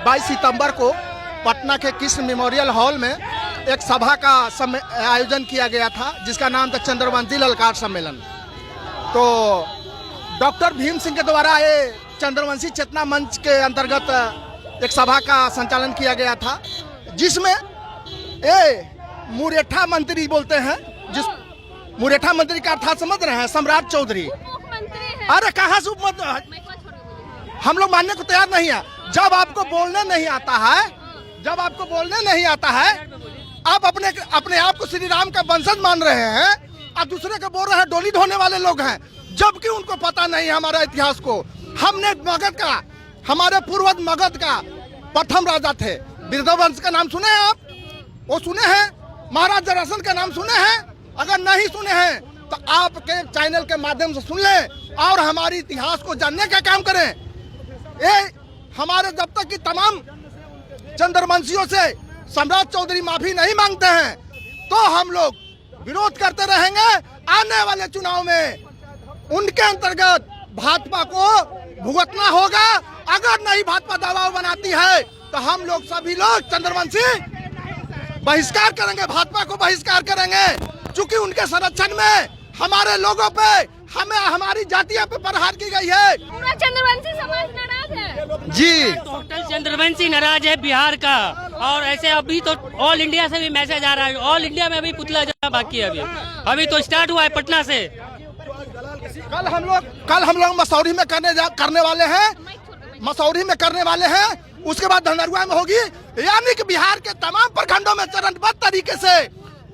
22 सितंबर को पटना के Krishna memorial hall में एक सभा का आयोजन किया गया था, जिसका नाम था चंद्रवंशी ललकार सम्मेलन। तो डॉक्टर भीम सिंह के द्वारा ये चंद्रवंशी चेतना मंच के अंतर्गत एक सभा का संचालन किया गया था, जिसमें मुरेठा मंत्री बोलते हैं, जिस मुरेठा मंत्री का अर्थात समझ रहे हैं, सम्राट चौधरी। अरे कहाँ से उपमंत्री, हम लोग मानने को तैयार नहीं है। जब आपको बोलने नहीं आता है, आप अपने आप को श्री राम का वंशज मान रहे हैं और दूसरे को बोल रहे हैं डोली ढोने वाले लोग हैं, जबकि उनको पता नहीं हमारा इतिहास को। हमने मगध का, हमारे पूर्वज मगध का प्रथम राजा थे। बिरदवंश का नाम सुने हैं आप? वो सुने हैं? महाराज जरासंध का नाम सुने हैं? अगर नहीं सुने हैं तो आपके चैनल के माध्यम से सुन लें और हमारे इतिहास को जानने का काम करें। ये हमारे जब तक की तमाम चंद्रवंशियों से सम्राट चौधरी माफी नहीं मांगते हैं, तो हम लोग विरोध करते रहेंगे। आने वाले चुनाव में उनके अंतर्गत भाजपा को भुगतना होगा। अगर नहीं भाजपा दबाव बनाती है तो हम लोग सभी लोग चंद्रवंशी बहिष्कार करेंगे, भाजपा को बहिष्कार करेंगे, क्योंकि उनके संरक्षण में हमारे लोगों पे, हमारी जातियों पे प्रहार की गई है। पूरा चंद्रवंशी समाज नाराज है जी, टोटल चंद्रवंशी नाराज है बिहार का। और ऐसे अभी तो ऑल इंडिया से भी मैसेज आ रहा है, ऑल इंडिया में अभी पुतला जला बाकी है। अभी तो स्टार्ट हुआ है पटना से। कल हम लोग मसौरी में करने वाले हैं, उसके बाद धनरुआ में होगी। यानी कि बिहार के तमाम प्रखंडों में चरणबद्ध तरीके से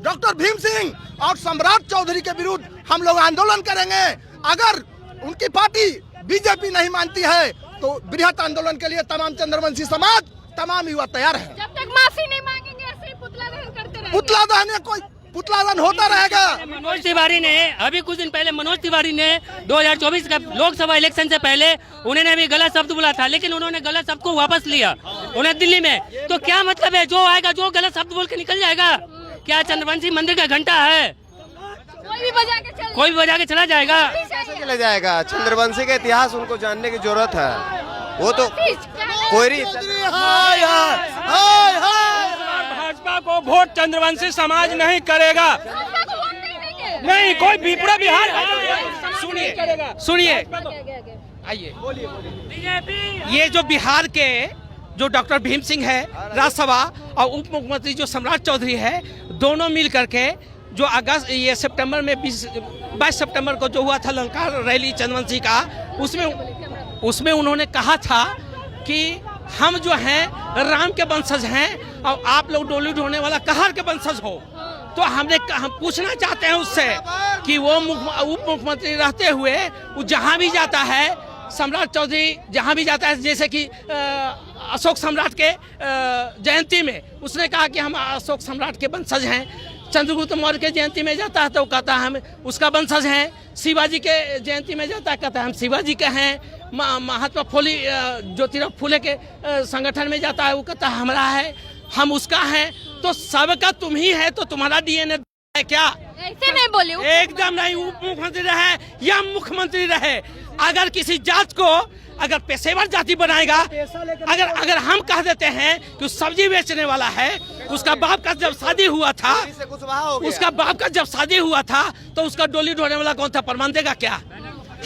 डॉक्टर भीम सिंह और सम्राट चौधरी के विरुद्ध हम लोग आंदोलन करेंगे। अगर उनकी पार्टी बीजेपी नहीं मानती है तो बृहत आंदोलन के लिए तमाम चंद्रवंशी समाज, तमाम युवा तैयार है। जब तक माफी नहीं मांगेंगे ऐसे ही पुतला दहन करते रहेंगे। पुतला दहन होता रहेगा। मनोज तिवारी ने अभी कुछ दिन पहले 2024 का लोकसभा इलेक्शन से पहले उन्होंने भी गलत शब्द बोला था, लेकिन उन्होंने गलत शब्द को वापस लिया उन्हें दिल्ली में। तो क्या मतलब है, जो आएगा, जो गलत शब्द बोल के निकल जाएगा, क्या चंद्रवंशी मंदिर का घंटा है? कोई भी बजा के चला जाएगा। कैसे चला जाएगा? चंद्रवंशी का इतिहास उनको जानने की जरूरत है। वो तो कोई भाजपा को वोट चंद्रवंशी समाज नहीं करेगा। नहीं, कोई भी पूरा बिहार। सुनिए, आइए, ये जो बिहार के जो डॉक्टर भीम सिंह है राज्यसभा और उप मुख्यमंत्री जो सम्राट चौधरी है, दोनों मिल करके जो ये सितंबर में 22 सितंबर को जो हुआ था ललकार रैली चंद्रवंशी का, उसमें उन्होंने कहा था कि हम जो हैं राम के वंशज हैं और आप लोग डोली ढोने वाला कहार के वंशज हो। तो हम पूछना चाहते हैं उससे कि वो उप मुख्यमंत्री रहते हुए वो जहाँ भी जाता है, सम्राट चौधरी जहाँ भी जाता है, जैसे कि अशोक सम्राट के जयंती में उसने कहा कि हम अशोक सम्राट के वंशज हैं। चंद्रगुप्त मौर्य के जयंती में जाता है तो कहता है हम उसका वंशज हैं। शिवाजी के जयंती में जाता है, कहता है हम शिवाजी के हैं। महात्मा फुले ज्योतिराव फुले के संगठन में जाता है, वो कहता है हमारा है, हम उसका है। तो सबका तुम ही है, तो तुम्हारा डीएनए है क्या? ऐसे नहीं बोले, एकदम नहीं। उप मुख्यमंत्री रहे या मुख्यमंत्री रहे, अगर किसी जात को अगर पेशेवर जाति बनाएगा, अगर हम कह देते हैं कि सब्जी बेचने वाला है, उसका बाप का जब शादी हुआ था, तो उसका डोली ढोने वाला कौन था? प्रमाण देगा क्या?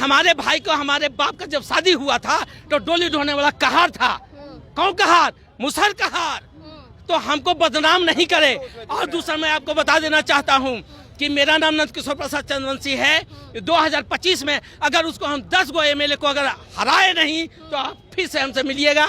हमारे भाई को, हमारे बाप का जब शादी हुआ था तो डोली ढोने वाला कहार था। कौन कहार? मुसहर कहार। तो हमको बदनाम नहीं करे। और दूसरा मैं आपको बता देना चाहता हूँ कि मेरा नाम नंदकिशोर प्रसाद चंद्रवंशी है। 2025 में अगर उसको हम 10 गो एमएलए को अगर हराए नहीं तो आप फिर से हमसे मिलिएगा।